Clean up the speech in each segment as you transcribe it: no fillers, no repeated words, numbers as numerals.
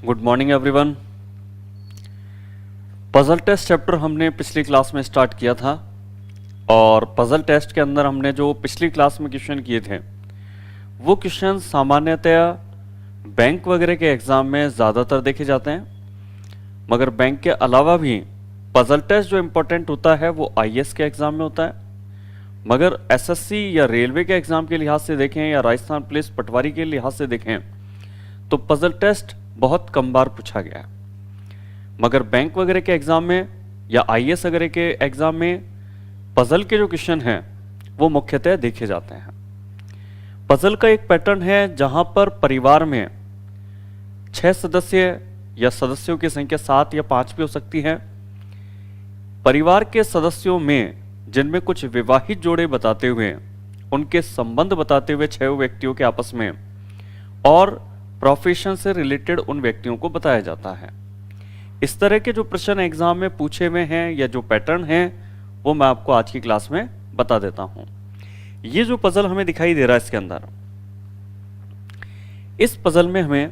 Good morning everyone. Puzzle test chapter हमने पिछली class में स्टार्ट किया था और पजल टेस्ट के अंदर हमने जो पिछली क्लास में क्वेश्चन किए थे वो क्वेश्चन सामान्यतया बैंक वगैरह के एग्ज़ाम में ज़्यादातर देखे जाते हैं, मगर बैंक के अलावा भी पजल टेस्ट जो इम्पोर्टेंट होता है वो आईएएस के एग्ज़ाम में होता है। मगर एसएससी या रेलवे के एग्ज़ाम के लिहाज से देखें या राजस्थान पुलिस पटवारी के लिहाज से देखें तो पजल टेस्ट बहुत कम बार पूछा गया है। मगर बैंक वगैरह के एग्जाम में या आईएएस वगैरह के एग्जाम में पजल के जो क्वेश्चन हैं वो मुख्यतः देखे जाते हैं। पजल का एक पैटर्न है जहां पर परिवार में 6 सदस्य या सदस्यों की संख्या 7 या 5 भी हो सकती है। परिवार के सदस्यों में जिनमें कुछ विवाहित जोड़े बताते हुए उनके संबंध बताते हुए 6 व्यक्तियों के आपस में और प्रोफेशन से रिलेटेड उन व्यक्तियों को बताया जाता है। इस तरह के जो प्रश्न एग्जाम में पूछे हुए हैं या जो पैटर्न हैं वो मैं आपको आज की क्लास में बता देता हूं। ये जो पजल हमें दिखाई दे रहा है इसके अंदर, इस पजल में हमें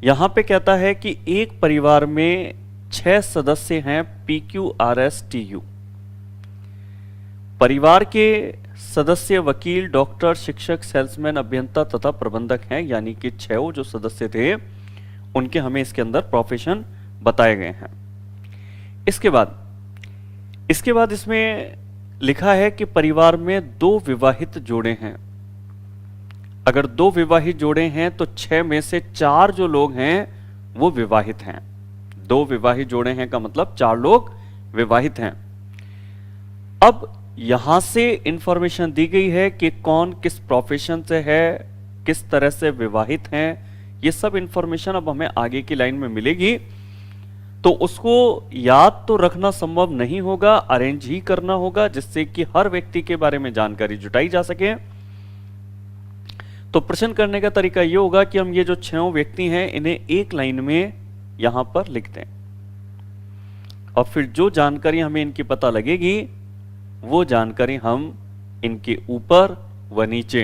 यहां पे कहता है कि एक परिवार में 6 सदस्य हैं PQRSTU। परिवार के सदस्य वकील, डॉक्टर, शिक्षक, सेल्समैन, अभियंता तथा प्रबंधक हैं, यानी कि 6 जो सदस्य थे उनके हमें इसके अंदर प्रोफेशन बताए गए हैं। इसके बाद इसमें लिखा है कि परिवार में 2 विवाहित जोड़े हैं। अगर 2 विवाहित जोड़े हैं तो 6 में से 4 जो लोग हैं वो विवाहित हैं। 2 विवाहित जोड़े हैं का मतलब 4 लोग विवाहित हैं। अब यहां से इंफॉर्मेशन दी गई है कि कौन किस प्रोफेशन से है, किस तरह से विवाहित हैं। ये सब इंफॉर्मेशन अब हमें आगे की लाइन में मिलेगी, तो उसको याद तो रखना संभव नहीं होगा, अरेंज ही करना होगा जिससे कि हर व्यक्ति के बारे में जानकारी जुटाई जा सके। तो प्रश्न करने का तरीका यह होगा कि हम ये जो 6 व्यक्ति हैं इन्हें एक लाइन में यहां पर लिख दें और फिर जो जानकारी हमें इनकी पता लगेगी वो जानकारी हम इनके ऊपर व नीचे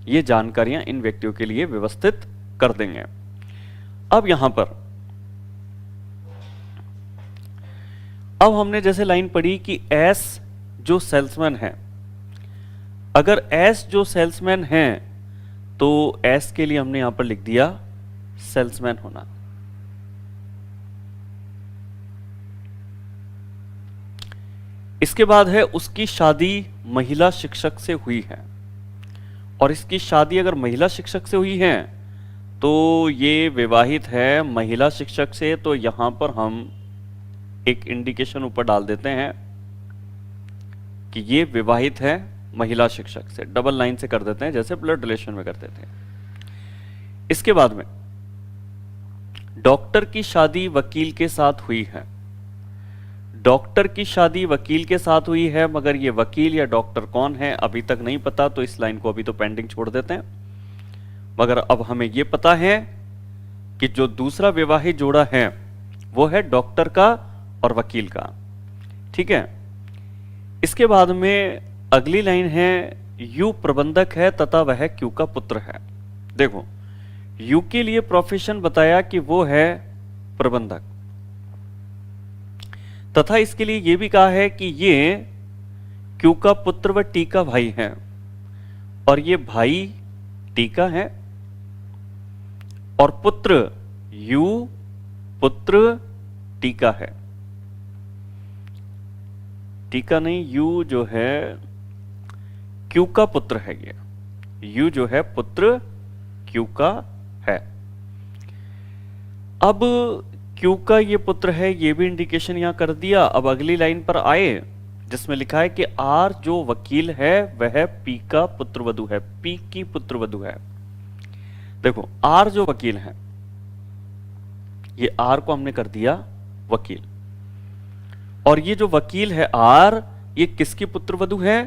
ये जानकारियां इन व्यक्तियों के लिए व्यवस्थित कर देंगे। अब यहां पर हमने जैसे लाइन पढ़ी कि एस जो सेल्समैन है, अगर एस जो सेल्समैन है तो एस के लिए हमने यहां पर लिख दिया सेल्समैन होना। इसके बाद है उसकी शादी महिला शिक्षक से हुई है, और इसकी शादी अगर महिला शिक्षक से हुई है तो ये विवाहित है महिला शिक्षक से, तो यहां पर हम एक इंडिकेशन ऊपर डाल देते हैं कि ये विवाहित है महिला शिक्षक से, डबल लाइन से कर देते हैं जैसे ब्लड रिलेशन में करते थे। इसके बाद में डॉक्टर की शादी वकील के साथ हुई है। डॉक्टर की शादी वकील के साथ हुई है, मगर ये वकील या डॉक्टर कौन है अभी तक नहीं पता, तो इस लाइन को अभी तो पेंडिंग छोड़ देते हैं। मगर अब हमें यह पता है कि जो दूसरा विवाहित जोड़ा है वो है डॉक्टर का और वकील का। ठीक है। इसके बाद में अगली लाइन है यू प्रबंधक है तथा वह क्यू का पुत्र है। देखो, यू के लिए प्रोफेशन बताया कि वो है प्रबंधक, तथा इसके लिए यह भी कहा है कि ये क्यू का पुत्र व टी का भाई है, और ये भाई टी का है, और पुत्र यू पुत्र टी का है। टी का नहीं, यू जो है क्यू का पुत्र है। ये यू जो है पुत्र क्यू का है। अब क्यू का ये पुत्र है, ये भी इंडिकेशन यहां कर दिया। अब अगली लाइन पर आए जिसमें लिखा है कि आर जो वकील है वह पी का पुत्रवधु है, पी की पुत्रवधु है। देखो आर जो वकील है, ये आर को हमने कर दिया वकील, और ये जो वकील है आर, ये किसकी पुत्रवधु है?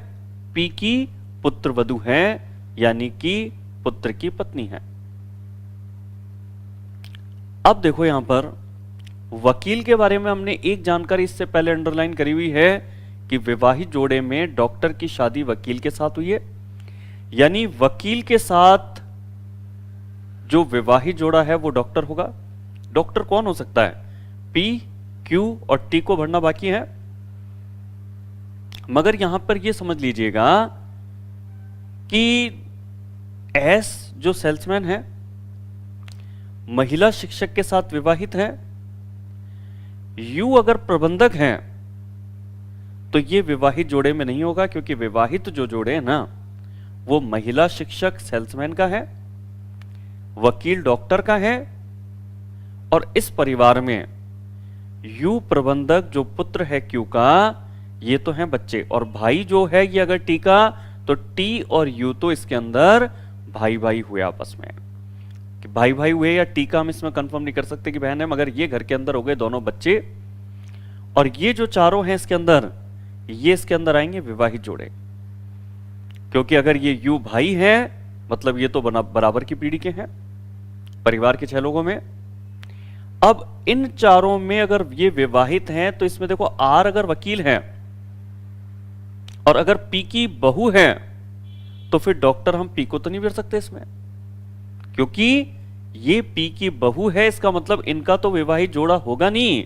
पी की पुत्रवधु है, यानी कि पुत्र की पत्नी है। अब देखो यहां पर वकील के बारे में हमने एक जानकारी इससे पहले अंडरलाइन करी हुई है कि विवाहित जोड़े में डॉक्टर की शादी वकील के साथ हुई है, यानी वकील के साथ जो विवाहित जोड़ा है वो डॉक्टर होगा। डॉक्टर कौन हो सकता है? पी, क्यू और टी को भरना बाकी है, मगर यहां पर यह समझ लीजिएगा कि एस जो सेल्समैन है महिला शिक्षक के साथ विवाहित है, यू अगर प्रबंधक हैं तो ये विवाहित जोड़े में नहीं होगा, क्योंकि विवाहित जो जोड़े हैं ना वो महिला शिक्षक सेल्समैन का है, वकील डॉक्टर का है, और इस परिवार में यू प्रबंधक जो पुत्र है क्यू का, ये तो हैं बच्चे, और भाई जो है ये अगर टी का, तो टी और यू तो इसके अंदर भाई भाई हुए आपस में, कि भाई भाई हुए या टी का हम इसमें कंफर्म नहीं कर सकते कि बहन है, मगर ये घर के अंदर हो गए दोनों बच्चे। और ये जो चारों हैं इसके अंदर, ये इसके अंदर आएंगे विवाहित जोड़े, क्योंकि अगर ये यू भाई है मतलब ये तो बराबर की पीढ़ी के हैं परिवार के 6 लोगों में। अब इन चारों में अगर ये विवाहित हैं तो इसमें देखो आर अगर वकील है और अगर पी की बहू है तो फिर डॉक्टर हम पी को तो नहीं भर सकते इसमें, क्योंकि ये पी की बहू है, इसका मतलब इनका तो विवाहित जोड़ा होगा नहीं,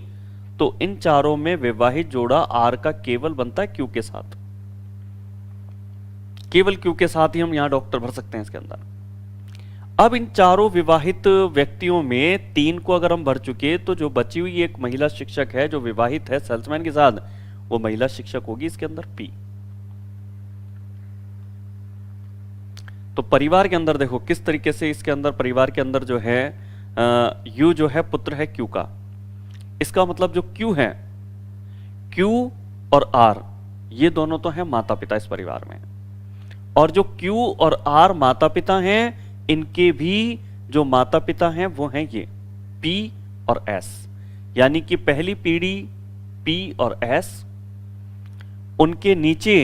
तो इन चारों में विवाहित जोड़ा आर का केवल बनता है क्यू के साथ, केवल क्यू के साथ ही हम यहां डॉक्टर भर सकते हैं इसके अंदर। अब इन चारों विवाहित व्यक्तियों में 3 को अगर हम भर चुके तो जो बची हुई एक महिला शिक्षक है जो विवाहित है सेल्समैन के साथ, वो महिला शिक्षक होगी इसके अंदर पी। तो परिवार के अंदर देखो किस तरीके से इसके अंदर परिवार के अंदर जो है यू जो है पुत्र है क्यू का, इसका मतलब जो क्यू है, क्यू और आर ये दोनों तो हैं माता पिता इस परिवार में, और जो क्यू और आर माता पिता हैं इनके भी जो माता पिता हैं वो हैं ये पी और एस, यानी कि पहली पीढ़ी पी और एस, उनके नीचे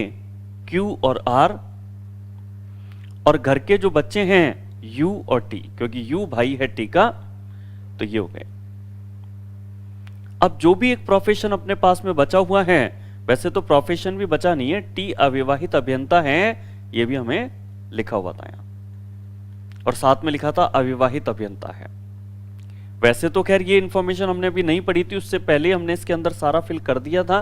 क्यू और आर, और घर के जो बच्चे हैं यू और टी, क्योंकि यू भाई है टी का, तो ये हो गए। अब जो भी एक प्रोफेशन अपने पास में बचा हुआ है, वैसे तो प्रोफेशन भी बचा नहीं है, टी अविवाहित अभियंता है, ये भी हमें लिखा हुआ था यहां, और साथ में लिखा था अविवाहित अभियंता है। वैसे तो खैर ये इंफॉर्मेशन हमने अभी नहीं पढ़ी थी, उससे पहले हमने इसके अंदर सारा फिल कर दिया था।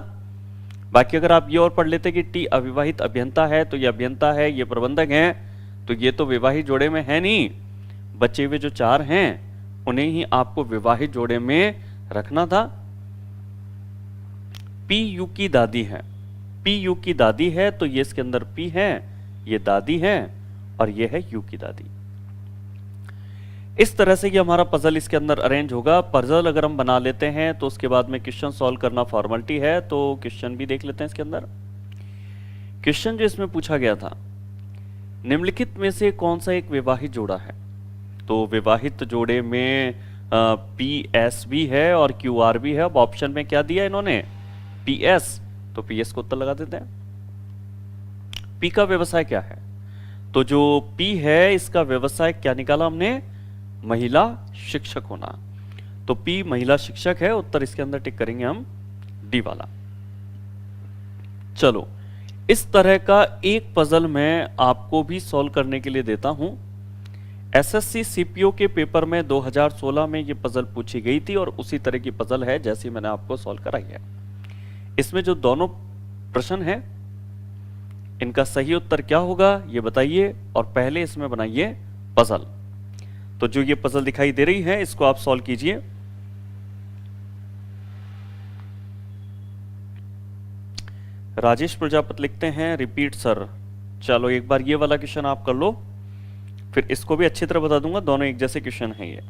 बाकी अगर आप ये और पढ़ लेते कि टी अविवाहित अभियंता है तो ये अभियंता है, ये प्रबंधक है, तो ये तो विवाहित जोड़े में है नहीं, बचे हुए जो 4 हैं उन्हें ही आपको विवाहित जोड़े में रखना था। पी यू की दादी है, पी यू की दादी है तो ये इसके अंदर पी है, ये दादी है, और ये है यू की दादी। इस तरह से ये हमारा पजल इसके अंदर अरेंज होगा। पजल अगर हम बना लेते हैं तो उसके बाद में क्वेश्चन सॉल्व करना फॉर्मेलिटी है, तो क्वेश्चन भी देख लेते हैं इसके अंदर। क्वेश्चन जो इसमें पूछा गया था, निम्नलिखित में से कौन सा एक विवाहित जोड़ा है? तो विवाहित जोड़े में पी एस भी है और क्यू आर भी है। अब ऑप्शन में क्या दिया इन्होंने? पी एस, तो पी एस को उत्तर लगा देते हैं। पी का व्यवसाय क्या है? तो जो पी है इसका व्यवसाय क्या निकाला हमने? महिला शिक्षक होना। तो पी महिला शिक्षक है, उत्तर इसके अंदर टिक करेंगे हम डी वाला। चलो इस तरह का एक पजल मैं आपको भी सॉल्व करने के लिए देता हूं। एसएससी सीपीओ के पेपर में 2016 में ये पजल पूछी गई थी और उसी तरह की पजल है जैसी मैंने आपको सॉल्व कराई है। इसमें जो दोनों प्रश्न हैं इनका सही उत्तर क्या होगा ये बताइए, और पहले इसमें बनाइए पजल। तो जो ये पजल दिखाई दे रही है इसको आप सॉल्व कीजिए। राजेश प्रजापति लिखते हैं रिपीट सर। चलो एक बार ये वाला क्वेश्चन आप कर लो, फिर इसको भी अच्छी तरह बता दूंगा, दोनों एक जैसे क्वेश्चन है ये।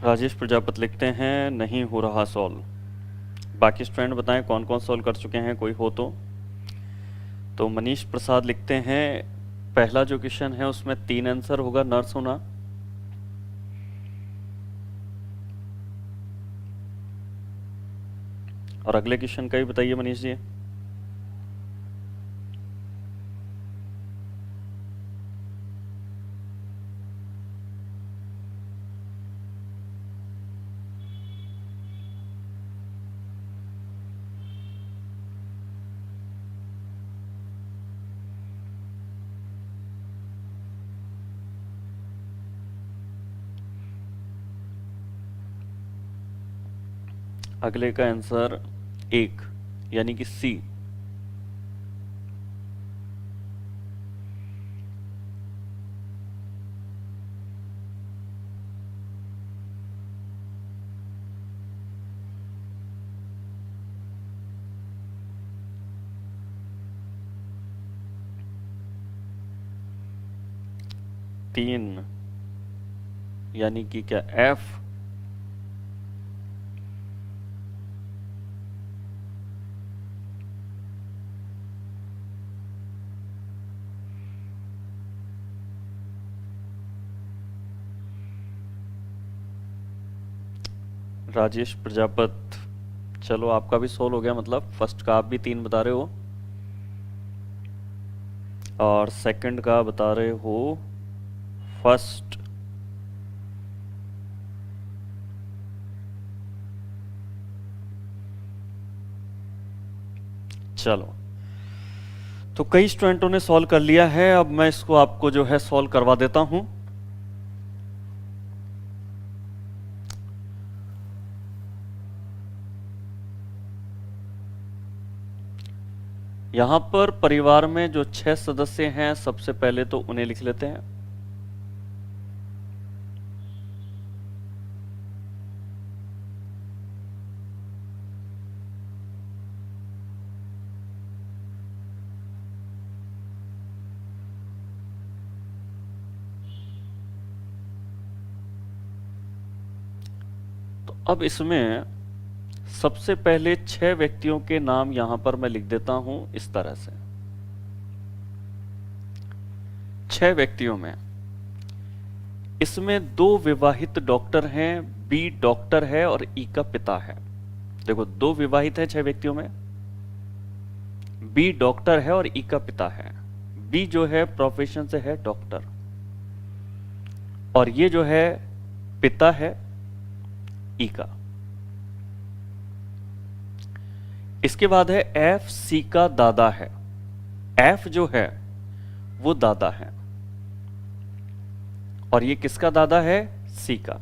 राजेश प्रजापति लिखते हैं नहीं हो रहा सॉल्व। बाकी स्टूडेंट बताएं कौन कौन सॉल्व कर चुके हैं, कोई हो तो मनीष प्रसाद लिखते हैं पहला जो क्वेश्चन है उसमें 3 आंसर होगा, नर्स होना। और अगले क्वेश्चन का भी बताइए मनीष जी। अगले का आंसर 1 यानी कि सी। तीन यानी कि क्या एफ। राजेश प्रजापत, चलो आपका भी सोल्व हो गया, मतलब फर्स्ट का आप भी 3 बता रहे हो और सेकंड का बता रहे हो फर्स्ट। चलो तो कई स्टूडेंटों ने सॉल्व कर लिया है, अब मैं इसको आपको जो है सॉल्व करवा देता हूं। यहां पर परिवार में जो 6 सदस्य हैं सबसे पहले तो उन्हें लिख लेते हैं। तो अब इसमें सबसे पहले 6 व्यक्तियों के नाम यहां पर मैं लिख देता हूं इस तरह से। 6 व्यक्तियों में इसमें 2 विवाहित डॉक्टर हैं, बी डॉक्टर है और ई का पिता है। देखो 2 विवाहित है 6 व्यक्तियों में, बी डॉक्टर है और ई का पिता है। बी जो है प्रोफेशन से है डॉक्टर और ये जो है पिता है ई का। इसके बाद है एफ सी का दादा है। एफ जो है वो दादा है और ये किसका दादा है? सी का।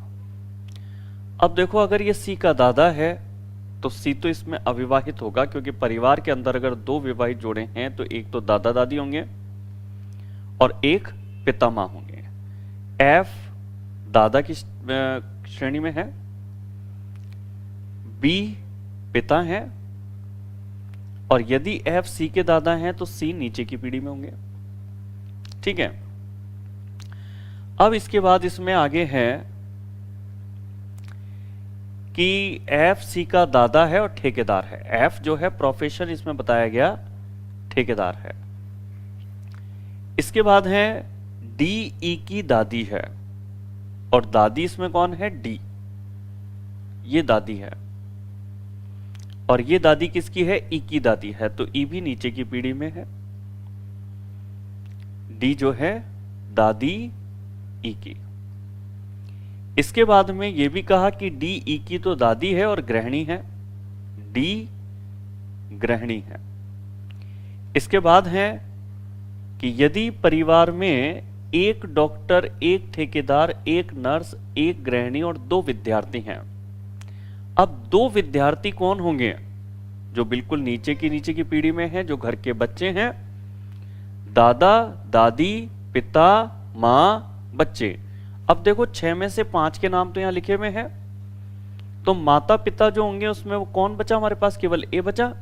अब देखो अगर ये सी का दादा है तो सी तो इसमें अविवाहित होगा, क्योंकि परिवार के अंदर अगर 2 विवाहित जोड़े हैं तो एक तो दादा दादी होंगे और एक पिता मां होंगे। एफ दादा की श्रेणी में है, बी पिता है और यदि एफ सी के दादा हैं तो सी नीचे की पीढ़ी में होंगे। ठीक है। अब इसके बाद इसमें आगे है कि एफ सी का दादा है और ठेकेदार है। एफ जो है प्रोफेशन इसमें बताया गया ठेकेदार है। इसके बाद है डी ई की दादी है और दादी इसमें कौन है? डी। ये दादी है और ये दादी किसकी है? ई की दादी है, तो ई भी नीचे की पीढ़ी में है। डी जो है दादी ई की। इसके बाद में ये भी कहा कि डी ई की तो दादी है और गृहिणी है, डी गृहिणी है। इसके बाद है कि यदि परिवार में एक डॉक्टर, एक ठेकेदार, एक नर्स, एक गृहिणी और 2 विद्यार्थी हैं। अब 2 विद्यार्थी कौन होंगे? जो बिल्कुल नीचे की पीढ़ी में है, जो घर के बच्चे हैं, दादा दादी पिता मां बच्चे। अब देखो 6 में से 5 के नाम तो यहां लिखे हुए हैं, तो माता पिता जो होंगे उसमें वो कौन बचा हमारे पास? केवल ए बचा।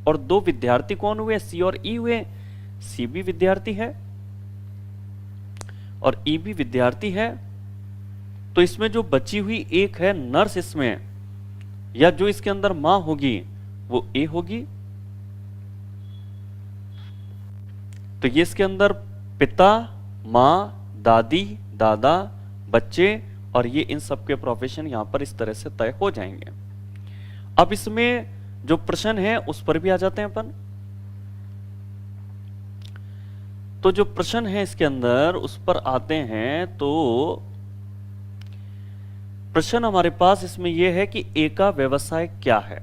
और 2 विद्यार्थी कौन हुए? सी और ई हुए। सी भी विद्यार्थी है और ई भी विद्यार्थी है, तो इसमें जो बची हुई एक है नर्स, इसमें या जो इसके अंदर मां होगी वो ए होगी। तो ये इसके अंदर पिता, मां, दादी, दादा, बच्चे, और ये इन सब के प्रोफेशन यहां पर इस तरह से तय हो जाएंगे। अब इसमें जो प्रश्न है उस पर भी आ जाते हैं अपन। तो जो प्रश्न है इसके अंदर उस पर आते हैं। तो प्रश्न हमारे पास इसमें यह है कि ए का व्यवसाय क्या है।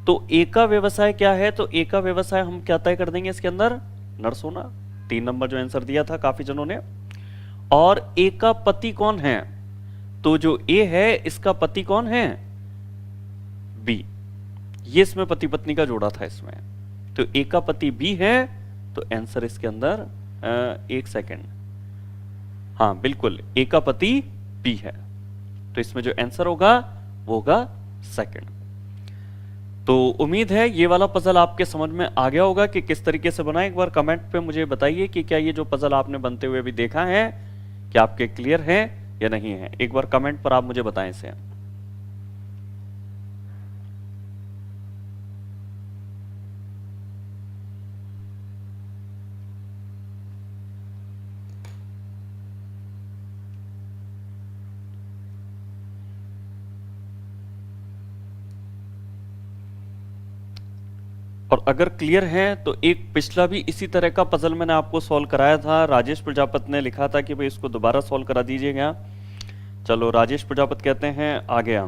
तो ए का व्यवसाय क्या है, तो ए का व्यवसाय हम क्या तय कर देंगे इसके अंदर, नर्स होना। 3 नंबर जो आंसर दिया था काफी जनों ने। और ए का पति कौन है, तो जो ए है इसका पति कौन है, बी। ये इसमें पति पत्नी का जोड़ा था इसमें। तो ए का पति बी है, तो आंसर इसके अंदर एक सेकेंड, हाँ बिल्कुल, ए का पति बी है। तो इसमें जो आंसर होगा वो होगा सेकंड। तो उम्मीद है ये वाला पजल आपके समझ में आ गया होगा कि किस तरीके से बना। एक बार कमेंट पे मुझे बताइए कि क्या ये जो पजल आपने बनते हुए भी देखा है क्या आपके क्लियर है या नहीं है। एक बार कमेंट पर आप मुझे बताएं इसे। और अगर क्लियर है तो एक पिछला भी इसी तरह का पजल मैंने आपको सॉल्व कराया था। राजेश प्रजापति ने लिखा था कि भाई इसको दोबारा सॉल्व करा दीजिएगा। चलो राजेश प्रजापति कहते हैं आ गया।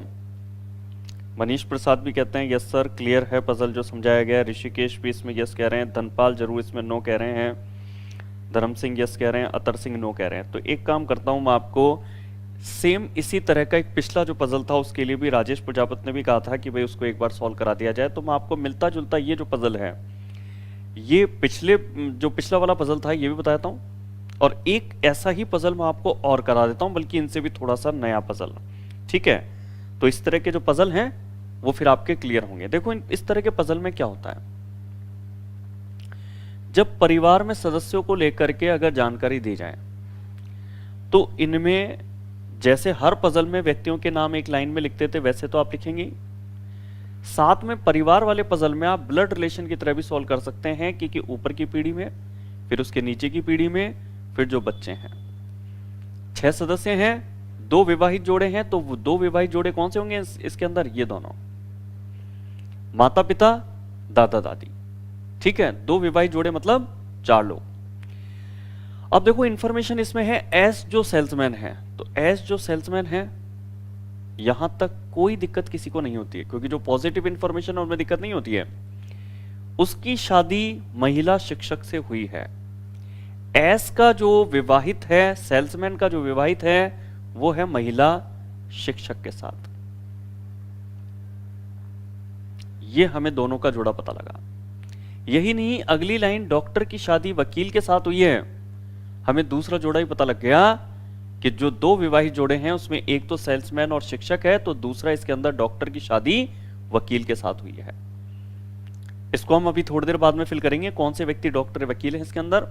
मनीष प्रसाद भी कहते हैं यस सर क्लियर है पजल जो समझाया गया। ऋषिकेश भी इसमें यस कह रहे हैं। धनपाल जरूर इसमें नो कह रहे हैं। धर्म सिंह यस कह रहे हैं। अतर सिंह नो कह रहे हैं। तो एक काम करता हूं मैं आपको सेम इसी तरह का एक पिछला जो पजल था उसके लिए भी राजेश प्रजापति ने भी कहा था कि भाई उसको एक बार सॉल्व करा दिया जाए। तो मैं आपको मिलता जुलता ये जो पजल है ये पिछले जो पिछला वाला पजल था ये भी बताता हूं, और एक ऐसा ही पजल मैं आपको और करा देता हूं, बल्कि इनसे भी थोड़ा सा नया पजल। ठीक है, तो इस तरह के जो पजल हैं वो फिर आपके क्लियर होंगे। देखो इस तरह के पजल में क्या होता है, जब परिवार में सदस्यों को लेकर के अगर जानकारी दी जाए तो इनमें जैसे हर पजल में व्यक्तियों के नाम एक लाइन में लिखते थे वैसे तो आप लिखेंगे। साथ में परिवार वाले पजल में आप ब्लड रिलेशन की तरह भी सॉल्व कर सकते हैं कि ऊपर की पीढ़ी में, फिर उसके नीचे की पीढ़ी में, फिर जो बच्चे हैं। 6 सदस्य हैं, 2 विवाहित जोड़े हैं, तो वो 2 विवाहित जोड़े कौन से होंगे इसके अंदर, ये दोनों माता पिता दादा दादी। ठीक है, 2 विवाहित जोड़े मतलब 4 लोग। अब देखो इंफॉर्मेशन इसमें है एस जो सेल्समैन है, तो एस जो सेल्समैन है यहां तक कोई दिक्कत किसी को नहीं होती है, क्योंकि जो पॉजिटिव इंफॉर्मेशन उनमें दिक्कत नहीं होती है। उसकी शादी महिला शिक्षक से हुई है। एस का जो विवाहित है, सेल्समैन का जो विवाहित है वो है महिला शिक्षक के साथ। ये हमें दोनों का जोड़ा पता लगा। यही नहीं, अगली लाइन डॉक्टर की शादी वकील के साथ हुई है, हमें दूसरा जोड़ा ही पता लग गया कि जो 2 विवाहित जोड़े हैं उसमें एक तो सेल्समैन और शिक्षक है, तो दूसरा इसके अंदर डॉक्टर की शादी वकील के साथ हुई है। इसको हम अभी थोड़ी देर बाद में फिल करेंगे कौन से व्यक्ति डॉक्टर वकील है इसके अंदर।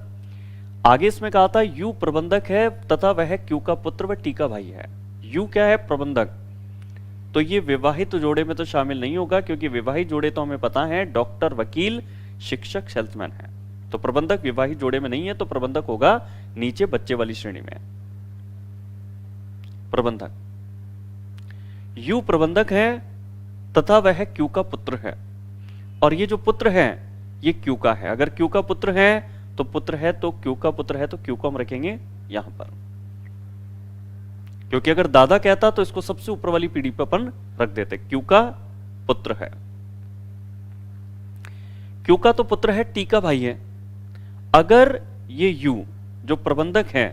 आगे इसमें कहा था यू प्रबंधक है तथा वह क्यू का पुत्र व टी का भाई है। यू क्या है, प्रबंधक। तो ये विवाहित जोड़े में तो शामिल नहीं होगा, क्योंकि विवाहित जोड़े तो हमें पता है डॉक्टर वकील शिक्षक सेल्समैन है। तो प्रबंधक विवाहित जोड़े में नहीं है, तो प्रबंधक होगा नीचे बच्चे वाली श्रेणी में। प्रबंधक, यू प्रबंधक है तथा वह क्यू का पुत्र है, और ये जो पुत्र है ये क्यू का है। अगर क्यू का पुत्र है तो पुत्र है, तो क्यू का पुत्र है तो क्यू को हम रखेंगे यहां पर, क्योंकि अगर दादा कहता तो इसको सबसे ऊपर वाली पीढ़ी पर अपन रख देते। क्यू का पुत्र है, क्यू का तो पुत्र है, टी का भाई है। अगर ये यू जो प्रबंधक है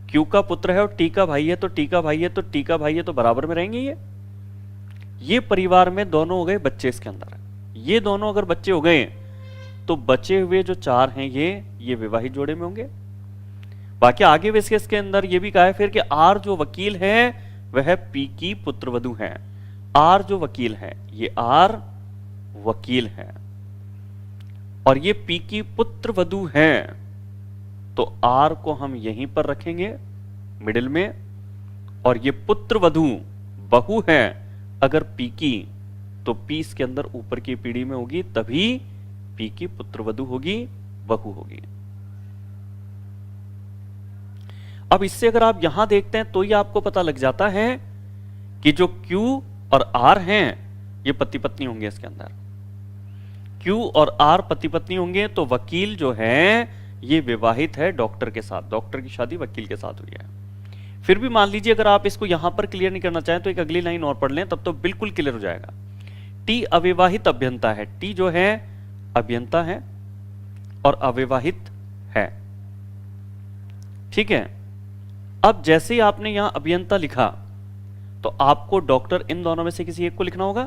क्यू का पुत्र है और टी का भाई है, तो टी का भाई है तो टी का भाई है, तो बराबर में रहेंगे ये परिवार में दोनों हो गए बच्चे इसके अंदर। ये दोनों अगर बच्चे हो गए तो बचे हुए जो 4 हैं ये विवाहित जोड़े में होंगे। बाकी आगे वैसे इसके अंदर ये भी कहा है फिर कि आर जो वकील है वह पी की पुत्रवधू है। आर जो वकील है, ये आर वकील है और ये पी की पुत्रवधू है, तो आर को हम यहीं पर रखेंगे मिडिल में, और ये पुत्र वधू बहू है अगर पी की, तो पी इसके अंदर ऊपर की पीढ़ी में होगी, तभी पी की पुत्र वधू होगी, बहू होगी। अब इससे अगर आप यहां देखते हैं तो ये आपको पता लग जाता है कि जो Q और R हैं ये पति पत्नी होंगे। इसके अंदर Q और R पति पत्नी होंगे, तो वकील जो है ये विवाहित है डॉक्टर के साथ, डॉक्टर की शादी वकील के साथ हुई है। फिर भी मान लीजिए अगर आप इसको यहां पर क्लियर नहीं करना चाहें तो एक अगली लाइन और पढ़ लें, तब तो बिल्कुल क्लियर हो जाएगा। टी अविवाहित अभियंता है, टी जो है अभियंता है और अविवाहित है, ठीक है। अब जैसे ही आपने यहां अभियंता लिखा तो आपको डॉक्टर इन दोनों में से किसी एक को लिखना होगा।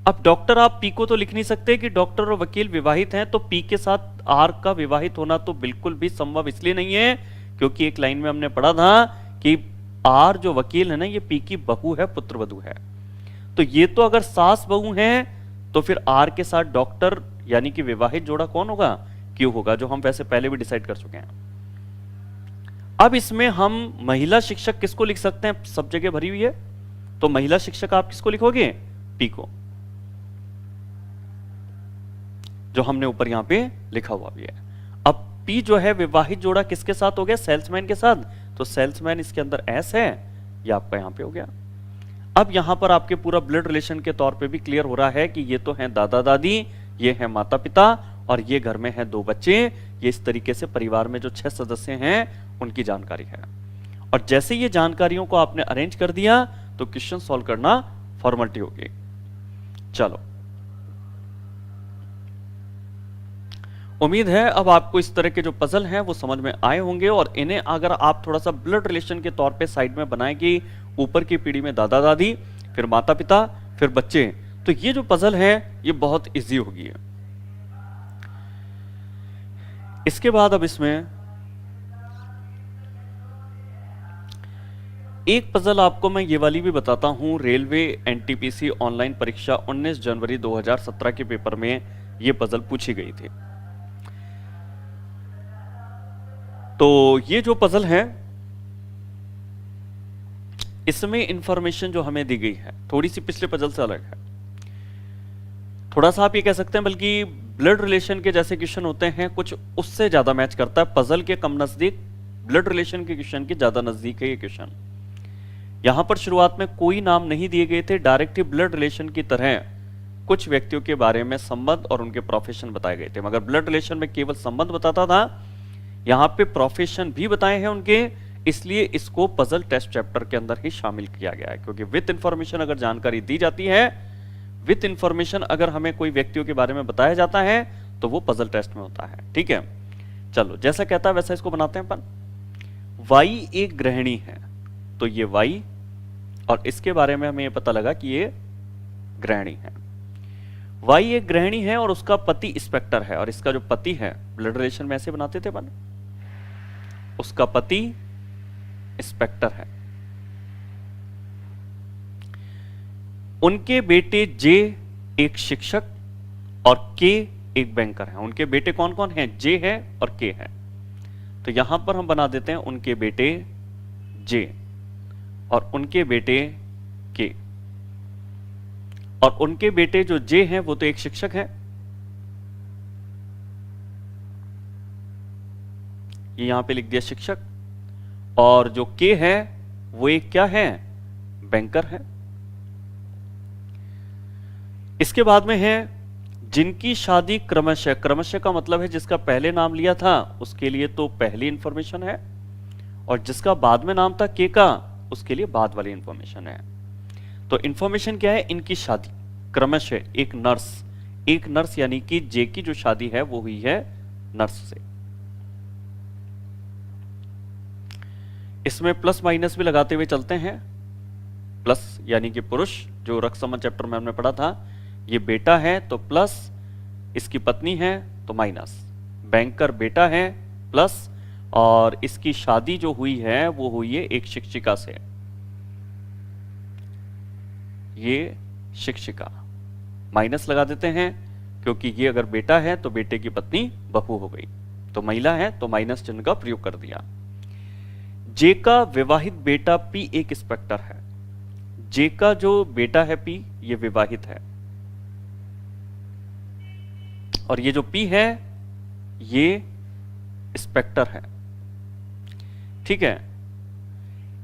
अब डॉक्टर आप पी को तो लिख नहीं सकते कि डॉक्टर और वकील विवाहित हैं, तो पी के साथ आर का विवाहित होना तो बिल्कुल भी संभव इसलिए नहीं है क्योंकि एक लाइन में हमने पढ़ा था कि आर जो वकील है ना ये पी की बहू है, पुत्र वधू है। तो ये तो अगर सास बहू है तो फिर आर के साथ डॉक्टर यानी कि विवाहित जोड़ा कौन होगा, क्यों होगा, जो हम वैसे पहले भी डिसाइड कर चुके हैं। अब इसमें हम महिला शिक्षक किसको लिख सकते हैं, सब जगह भरी हुई है, तो महिला शिक्षक आप किसको लिखोगे, पी को, जो हमने ऊपर यहां पे लिखा हुआ भी है। अब पी जो है विवाहित जोड़ा किसके साथ हो गया, सेल्समैन के साथ, तो सेल्समैन इसके अंदर एस है, ये आपका यहां पे हो गया। अब यहां पर आपके पूरा ब्लड रिलेशन के तौर पे भी क्लियर हो रहा है कि ये तो हैं दादा दादी, ये हैं माता पिता और ये घर में हैं 2 बच्चे। ये इस तरीके से परिवार में जो 6 सदस्य हैं उनकी जानकारी है। और जैसे ये जानकारियों को आपने अरेंज कर दिया तो क्वेश्चन सॉल्व करना फॉर्मेलिटी होगी। चलो, उम्मीद है अब आपको इस तरह के जो पजल हैं वो समझ में आए होंगे, और इन्हें अगर आप थोड़ा सा ब्लड रिलेशन के तौर पे साइड में बनाएंगे, ऊपर की पीढ़ी में दादा दादी, फिर माता पिता, फिर बच्चे, तो ये जो पजल है ये बहुत इजी होगी। इसके बाद अब इसमें एक पजल आपको मैं ये वाली भी बताता हूं। रेलवे एनटीपीसी ऑनलाइन परीक्षा 19 जनवरी 2017 के पेपर में ये पजल पूछी गई थी। तो ये जो पजल है इसमें इंफॉर्मेशन जो हमें दी गई है थोड़ी सी पिछले पजल से अलग है। थोड़ा सा आप ये कह सकते हैं बल्कि ब्लड रिलेशन के जैसे क्वेश्चन होते हैं कुछ उससे ज्यादा मैच करता है, पजल के कम नजदीक, ब्लड रिलेशन के क्वेश्चन के ज्यादा नजदीक है ये क्वेश्चन। यहां पर शुरुआत में कोई नाम नहीं दिए गए थे, डायरेक्ट ही ब्लड रिलेशन की तरह कुछ व्यक्तियों के बारे में संबंध और उनके प्रोफेशन बताए गए थे, मगर ब्लड रिलेशन में केवल संबंध बताता था, यहां पे प्रोफेशन भी बताए हैं उनके, इसलिए इसको पजल टेस्ट चैप्टर के अंदर ही शामिल किया गया है। क्योंकि विथ इंफॉर्मेशन अगर जानकारी दी जाती है, विथ इंफॉर्मेशन अगर हमें कोई व्यक्तियों के बारे में बताया जाता है तो वो पजल टेस्ट में होता है, ठीक है। चलो, जैसा कहता है वैसा इसको बनाते हैं अपन। वाई एक गृहिणी है, तो ये वाई, और इसके बारे में हमें ये पता लगा कि ये गृहिणी है। वाई एक गृहिणी है और उसका पति इंस्पेक्टर है, और इसका जो पति है ब्लड रिलेशन में ऐसे बनाते थे अपन, उसका पति इंस्पेक्टर है। उनके बेटे जे एक शिक्षक और के एक बैंकर है। उनके बेटे कौन कौन हैं, जे है और के है, तो यहां पर हम बना देते हैं उनके बेटे जे और उनके बेटे के, और उनके बेटे जो जे हैं वो तो एक शिक्षक है, ये यहां पे लिख दिया शिक्षक, और जो के है वो एक क्या है, बैंकर है। इसके बाद में है जिनकी शादी क्रमशः, क्रमशः का मतलब है जिसका पहले नाम लिया था उसके लिए तो पहली इंफॉर्मेशन है, और जिसका बाद में नाम था के का उसके लिए बाद वाली इंफॉर्मेशन है। तो इंफॉर्मेशन क्या है, इनकी शादी क्रमशः एक नर्स यानी कि जे की जो शादी है वो हुई है नर्स से। इसमें प्लस माइनस भी लगाते हुए चलते हैं। प्लस यानी कि पुरुष, जो रक्षाबंधन चैप्टर में हमने पढ़ा था, ये बेटा है तो प्लस, इसकी पत्नी है तो माइनस, बैंकर बेटा है प्लस, और इसकी शादी जो हुई है वो हुई है एक शिक्षिका से, ये शिक्षिका, माइनस लगा देते हैं क्योंकि ये अगर बेटा है तो बेटे की पत्नी बहू हो गई, तो महिला है तो माइनस चिन्ह का प्रयोग कर दिया। जे का विवाहित बेटा पी एक इंस्पेक्टर है। जे का जो बेटा है पी, ये विवाहित है, और ये जो पी है ये इंस्पेक्टर है। ठीक है।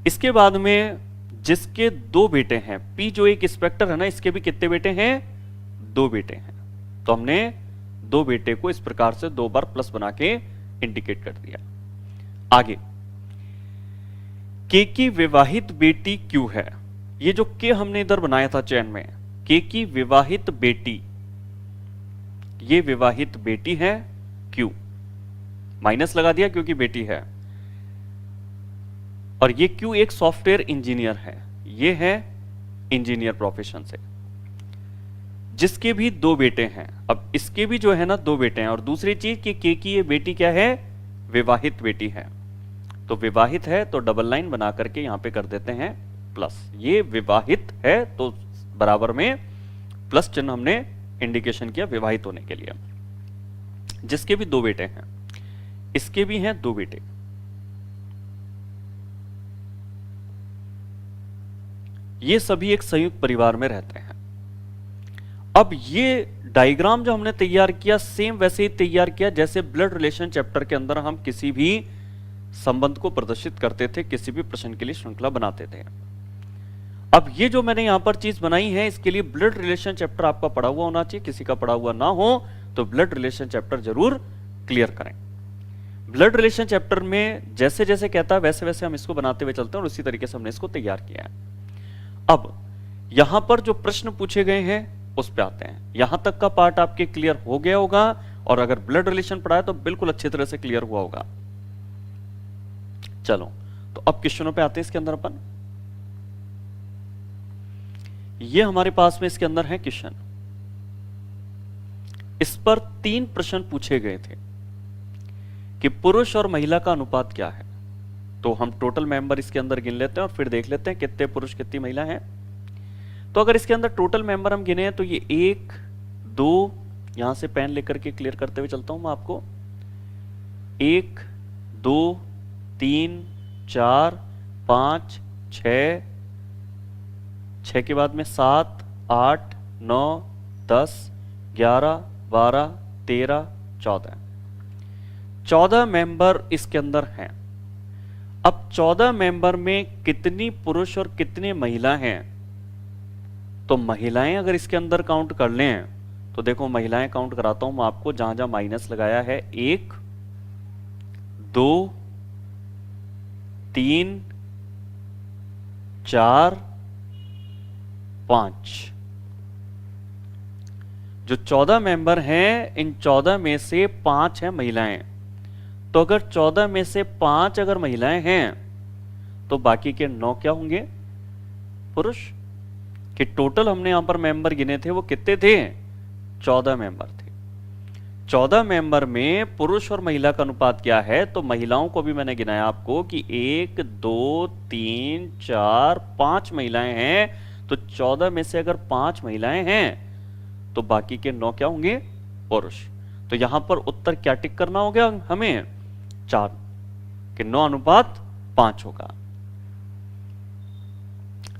इसके बाद में जिसके दो बेटे हैं, पी जो एक इंस्पेक्टर है ना, इसके भी कितने बेटे हैं? दो बेटे हैं। तो हमने दो बेटे को इस प्रकार से दो बार प्लस बना के इंडिकेट कर दिया। आगे, के की विवाहित बेटी क्यू है। ये जो के हमने इधर बनाया था चैन में, के की विवाहित बेटी, ये विवाहित बेटी है क्यू, माइनस लगा दिया क्योंकि बेटी है। और ये क्यू एक सॉफ्टवेयर इंजीनियर है, ये है इंजीनियर प्रोफेशन से, जिसके भी दो बेटे हैं। अब इसके भी जो है ना दो बेटे हैं, और दूसरी चीज कि के की ये बेटी क्या है? विवाहित बेटी है। तो विवाहित है तो डबल लाइन बना करके यहां पे कर देते हैं प्लस। ये विवाहित है तो बराबर में प्लस चिन्ह हमने इंडिकेशन किया विवाहित होने के लिए। जिसके भी दो बेटे हैं, इसके भी हैं दो बेटे। ये सभी एक संयुक्त परिवार में रहते हैं। अब ये डायग्राम जो हमने तैयार किया सेम वैसे ही तैयार किया जैसे ब्लड रिलेशन चैप्टर के अंदर हम किसी भी संबंध को प्रदर्शित करते थे, किसी भी प्रश्न के लिए श्रृंखला बनाते थे। अब ये जो मैंने यहां पर चीज बनाई है, इसके लिए ब्लड रिलेशन चैप्टर आपका पढ़ा हुआ होना चाहिए। किसी का पढ़ा हुआ ना हो तो ब्लड रिलेशन चैप्टर जरूर क्लियर करें। ब्लड रिलेशन चैप्टर में जैसे जैसे कहता है वैसे वैसे हम इसको बनाते हुए चलते हैं, और उसी तरीके से हमने इसको तैयार किया है। अब यहां पर जो प्रश्न पूछे गए हैं उस पे आते हैं। यहां तक का पार्ट आपके क्लियर हो गया होगा, और अगर ब्लड रिलेशन पढ़ा है तो बिल्कुल अच्छी तरह से क्लियर हुआ होगा। चलो, तो अब क्वेश्चनों पे आते हैं। इसके अंदर अपन ये हमारे पास में इसके अंदर है क्वेश्चन। इस पर 3 प्रश्न पूछे गए थे कि पुरुष और महिला का अनुपात क्या है। तो हम टोटल मेंबर इसके अंदर गिन लेते हैं और फिर देख लेते हैं कितने पुरुष कितनी महिला हैं। तो अगर इसके अंदर टोटल मेंबर हम गिने हैं तो ये 1 2, यहां से पेन लेकर के क्लियर करते हुए चलता हूं मैं आपको। 1 2 3 4 5 6, 6 के बाद में 7 8 9 10 11 12 13 14, 14 मेंबर इसके अंदर हैं। अब 14 मेंबर में कितनी पुरुष और कितनी महिला हैं? तो महिलाएं अगर इसके अंदर काउंट कर लें तो देखो महिलाएं काउंट कराता हूं मैं आपको, जहां जहां माइनस लगाया है 1 2 3 4 5। जो 14 मेंबर हैं, इन 14 में से 5 हैं महिलाएं। तो अगर 14 में से 5 अगर महिलाएं हैं तो बाकी के 9 क्या होंगे? पुरुष। कि टोटल हमने यहां पर मेंबर गिने थे वो कितने थे? 14 मेंबर थे। 14 मेंबर में पुरुष और महिला का अनुपात क्या है? तो महिलाओं को भी मैंने गिनाया आपको कि 1 2 3 4 5 महिलाएं हैं। तो 14 में से अगर 5 महिलाएं हैं तो बाकी के 9 क्या होंगे? पुरुष। तो यहां पर उत्तर क्या टिक करना होगा हमें? 4, कि 9 अनुपात 5 होगा।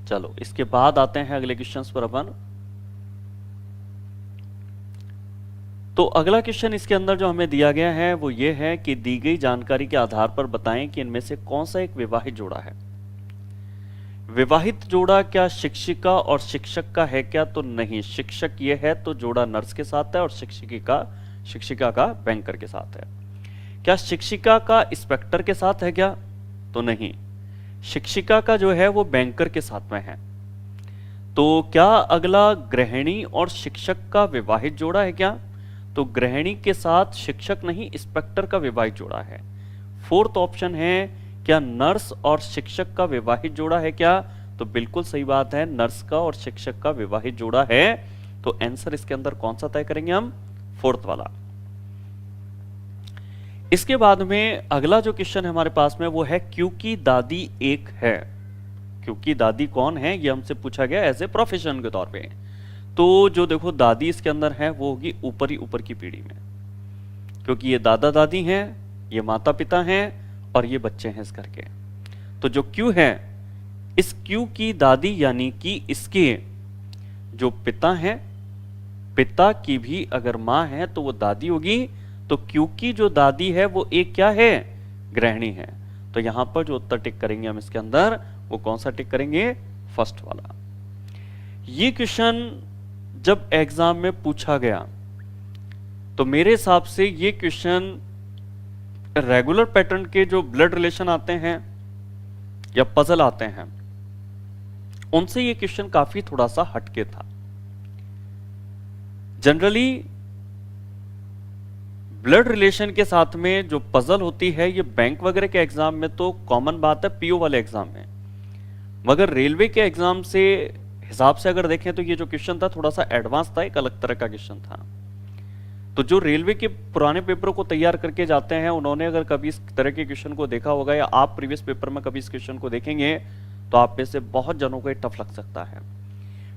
चलो, इसके बाद आते हैं अगले क्वेश्चंस पर अपन। तो अगला क्वेश्चन इसके अंदर जो हमें दिया गया है वो ये है कि दी गई जानकारी के आधार पर बताएं कि इनमें से कौन सा एक विवाहित जोड़ा है। विवाहित जोड़ा क्या शिक्षिका और शिक्षक का है क्या? तो नहीं, शिक्षक ये है तो जोड़ा नर्स के साथ है, और शिक्षिका का बैंकर के साथ है। क्या शिक्षिका का इंस्पेक्टर के साथ है क्या? तो नहीं, शिक्षिका का जो है वो बैंकर के साथ में है। तो क्या अगला गृहिणी और शिक्षक का विवाहित जोड़ा है क्या? तो गृहिणी के साथ शिक्षक नहीं, इंस्पेक्टर का विवाहित जोड़ा है। 4th ऑप्शन है, क्या नर्स और शिक्षक का विवाहित जोड़ा है क्या? तो बिल्कुल सही बात है, नर्स का और शिक्षक का विवाहित जोड़ा है। तो आंसर इसके अंदर कौन सा तय करेंगे हम? 4th वाला। इसके बाद में अगला जो क्वेश्चन है हमारे पास में वो है क्यू की दादी एक है। क्यू की दादी कौन है ये हमसे पूछा गया एज ए प्रोफेशन के तौर पे। तो जो देखो दादी इसके अंदर है वो होगी ऊपर की पीढ़ी में, क्योंकि ये दादा दादी हैं, ये माता पिता हैं और ये बच्चे हैं इस घर के। तो जो Q है, इस Q की दादी यानी कि इसके जो पिता हैं, पिता की भी अगर मां है तो वो दादी होगी। तो Q की जो दादी है वो एक क्या है, गृहिणी है। तो यहां पर जो उत्तर टिक करेंगे हम इसके अंदर, वो कौन सा टिक करेंगे, फर्स्ट वाला। ये क्वेश्चन जब एग्जाम में पूछा गया तो मेरे हिसाब से ये क्वेश्चन रेगुलर पैटर्न के जो ब्लड रिलेशन आते हैं या पजल आते हैं, उनसे ये क्वेश्चन काफी थोड़ा सा हटके था। जनरली ब्लड रिलेशन के साथ में जो पजल होती है, ये बैंक वगैरह के एग्जाम में तो कॉमन बात है, पीओ वाले एग्जाम में। मगर रेलवे के एग्जाम से हिसाब से अगर देखें तो ये जो क्वेश्चन था थोड़ा सा एडवांस था, एक अलग तरह का क्वेश्चन था। तो जो रेलवे के पुराने पेपरों को तैयार करके जाते हैं, उन्होंने अगर कभी इस तरह के क्वेश्चन को देखा होगा, या आप प्रीवियस पेपर में कभी इस क्वेश्चन को देखेंगे, तो आप में से बहुत जनों को ये टफ लग सकता है।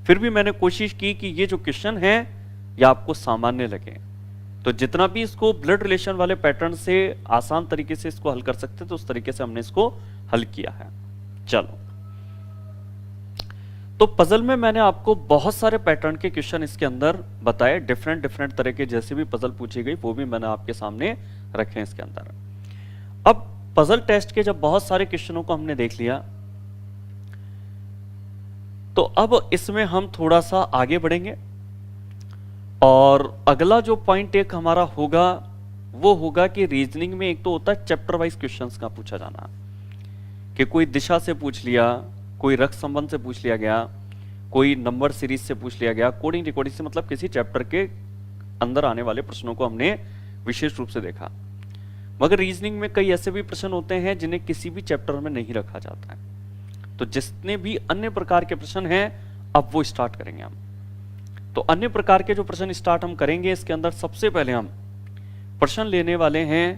फिर भी मैंने कोशिश की कि ये जो क्वेश्चन है ये आपको सामान्य लगे। तो जितना भी इसको ब्लड रिलेशन वाले पैटर्न से आसान तरीके से इसको हल कर सकते तो उस तरीके से हमने इसको हल किया है। चलो, तो पजल में मैंने आपको बहुत सारे पैटर्न के क्वेश्चन इसके अंदर बताए, डिफरेंट डिफरेंट तरह के जैसे भी पजल पूछी गई वो भी मैंने आपके सामने रखे इसके अंदर। अब पजल टेस्ट के जब बहुत सारे क्वेश्चनों को हमने देख लिया, तो अब इसमें हम थोड़ा सा आगे बढ़ेंगे और अगला जो पॉइंट एक हमारा होगा वो होगा कि रीजनिंग में एक तो होता है चैप्टर वाइज क्वेश्चंस का पूछा जाना, कि कोई दिशा से पूछ लिया, कोई रक्त संबंध से पूछ लिया गया, कोई नंबर सीरीज से पूछ लिया गया, कोडिंग रिकॉर्डिंग से, मतलब किसी चैप्टर के अंदर आने वाले प्रश्नों को हमने विशेष रूप से देखा। मगर रीजनिंग में कई ऐसे भी प्रश्न होते हैं जिन्हें किसी भी चैप्टर में नहीं रखा जाता है। तो जितने भी अन्य प्रकार के प्रश्न हैं अब वो स्टार्ट करेंगे हम। तो अन्य प्रकार के जो प्रश्न स्टार्ट हम करेंगे, इसके अंदर सबसे पहले हम प्रश्न लेने वाले हैं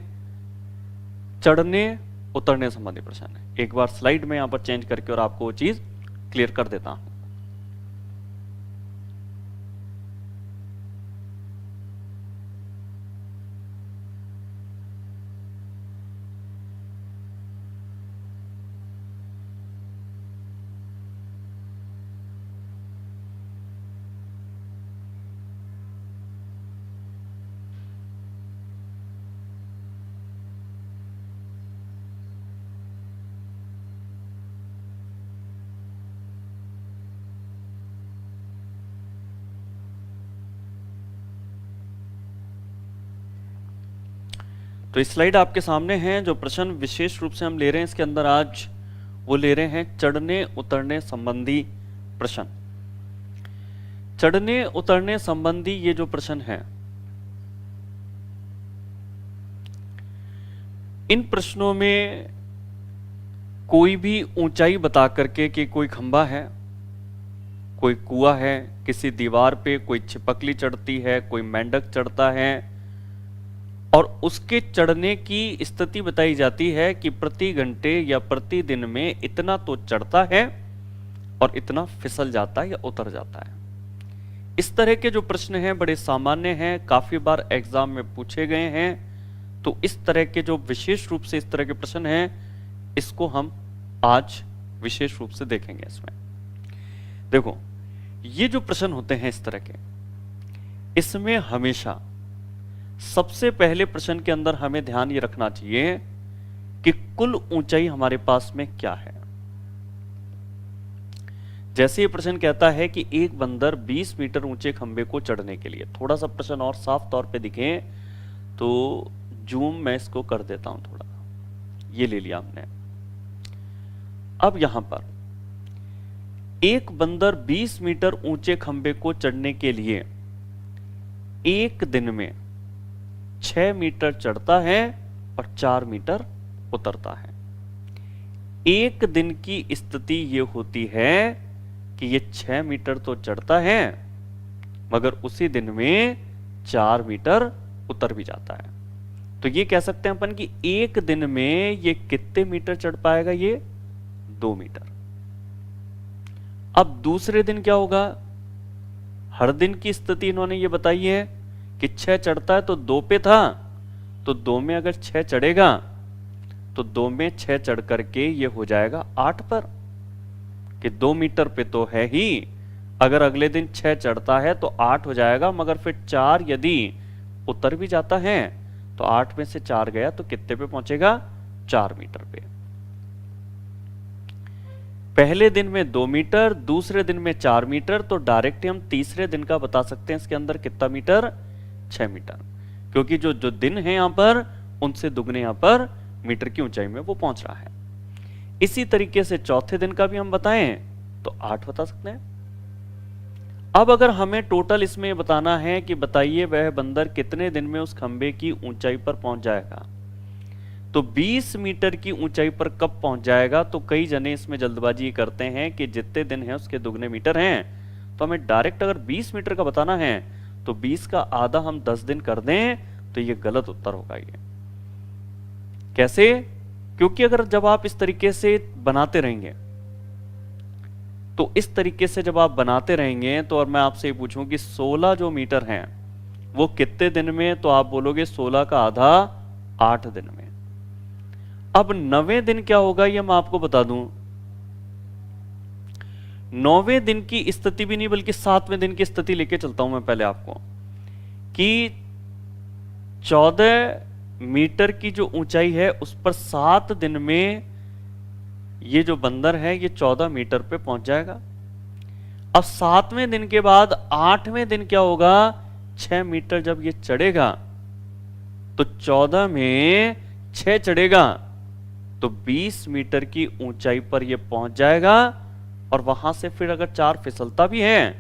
चढ़ने उतरने संबंधी प्रश्न है। एक बार स्लाइड में यहां पर चेंज करके और आपको वो चीज क्लियर कर देता हूं। तो इस स्लाइड आपके सामने है। जो प्रश्न विशेष रूप से हम ले रहे हैं इसके अंदर आज, वो ले रहे हैं चढ़ने उतरने संबंधी प्रश्न। चढ़ने उतरने संबंधी ये जो प्रश्न है, इन प्रश्नों में कोई भी ऊंचाई बता करके कि कोई खंबा है, कोई कुआं है, किसी दीवार पे कोई छिपकली चढ़ती है, कोई मेंढक चढ़ता है, और उसके चढ़ने की स्थिति बताई जाती है कि प्रति घंटे या प्रति दिन में इतना तो चढ़ता है और इतना फिसल जाता है या उतर जाता है। इस तरह के जो प्रश्न हैं बड़े सामान्य हैं, काफी बार एग्जाम में पूछे गए हैं। तो इस तरह के जो विशेष रूप से इस तरह के प्रश्न हैं, इसको हम आज विशेष रूप से देखेंगे। इसमें देखो, ये जो प्रश्न होते हैं इस तरह के, इसमें हमेशा सबसे पहले प्रश्न के अंदर हमें ध्यान ये रखना चाहिए कि कुल ऊंचाई हमारे पास में क्या है। जैसे ये प्रश्न कहता है कि एक बंदर 20 मीटर ऊंचे खंबे को चढ़ने के लिए, थोड़ा सा प्रश्न और साफ तौर पे दिखे तो जूम मैं इसको कर देता हूं थोड़ा, ये ले लिया हमने। अब यहां पर एक बंदर 20 मीटर ऊंचे खंबे को चढ़ने के लिए एक दिन में 6 मीटर चढ़ता है और 4 मीटर उतरता है। एक दिन की स्थिति ये होती है कि ये 6 मीटर तो चढ़ता है मगर उसी दिन में 4 मीटर उतर भी जाता है। तो ये कह सकते हैं अपन कि एक दिन में ये कितने मीटर चढ़ पाएगा, ये 2 मीटर। अब दूसरे दिन क्या होगा, हर दिन की स्थिति इन्होंने ये बताई है कि 6 चढ़ता है तो 2 पे था, तो 2 में अगर 6 चढ़ेगा तो 2 में 6 चढ़ करके ये हो जाएगा 8 पर, कि 2 मीटर पे तो है ही, अगर अगले दिन 6 चढ़ता है तो 8 हो जाएगा, मगर फिर 4 यदि उतर भी जाता है तो 8 में से 4 गया तो कितने पे पहुंचेगा? 4 मीटर पे। पहले दिन में 2 मीटर, दूसरे दिन में 4 मीटर, तो डायरेक्ट हम तीसरे दिन का बता सकते हैं इसके अंदर कितना मीटर? 6 मीटर, क्योंकि जो जो दिन है यहां पर उनसे दुगने यहां पर मीटर की ऊंचाई में वो पहुंच रहा है। इसी तरीके से चौथे दिन का भी हम बताएं तो 8 बता सकते हैं। अब अगर हमें टोटल इसमें बताना है कि बताइए वह बंदर कितने दिन में उस खंबे की ऊंचाई पर पहुंच जाएगा, तो 20 मीटर की ऊंचाई पर कब पहुंच जाएगा? तो कई जने इसमें जल्दबाजी करते हैं कि जितने दिन हैं उसके दुगने मीटर हैं, तो हमें डायरेक्ट अगर 20 मीटर का बताना है तो 20 का आधा हम 10 दिन कर दें तो ये गलत उत्तर होगा। ये कैसे? क्योंकि अगर जब आप इस तरीके से बनाते रहेंगे, तो इस तरीके से जब आप बनाते रहेंगे तो और मैं आपसे ये पूछूं कि 16 जो मीटर हैं वो कितने दिन में, तो आप बोलोगे 16 का आधा 8 दिन में। अब 9वें दिन क्या होगा ये मैं आपको बता दूं। 9वें दिन की स्थिति भी नहीं बल्कि 7वें दिन की स्थिति लेके चलता हूं मैं पहले आपको, कि 14 मीटर की जो ऊंचाई है उस पर 7 दिन में ये जो बंदर है ये 14 मीटर पे पहुंच जाएगा। अब 7वें दिन के बाद 8वें दिन क्या होगा? 6 मीटर जब ये चढ़ेगा तो 14 में 6 चढ़ेगा तो 20 मीटर की ऊंचाई पर ये पहुंच जाएगा। और वहां से फिर अगर 4 फिसलता भी है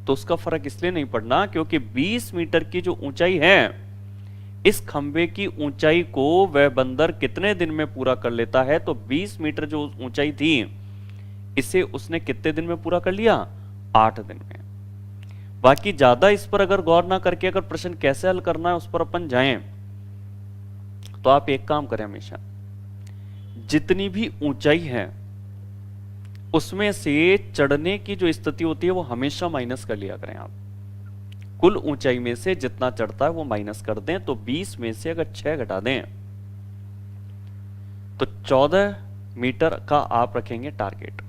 तो उसका फर्क इसलिए नहीं पड़ना क्योंकि 20 मीटर की जो ऊंचाई है इस खंबे की ऊंचाई को वह बंदर कितने दिन में पूरा कर लेता है? तो 20 मीटर जो ऊंचाई थी इसे उसने कितने दिन में पूरा कर लिया? 8 दिन में। बाकी ज्यादा इस पर अगर गौर ना करके अगर प्रश्न कैसे हल करना है उस पर अपन जाएं तो आप एक काम करें, हमेशा जितनी भी ऊंचाई है उसमें से चढ़ने की जो स्थिति होती है वो हमेशा माइनस कर लिया करें। आप कुल ऊंचाई में से जितना चढ़ता है वो माइनस कर दें, तो 20 में से अगर 6 घटा दें तो 14 मीटर का आप रखेंगे टारगेट।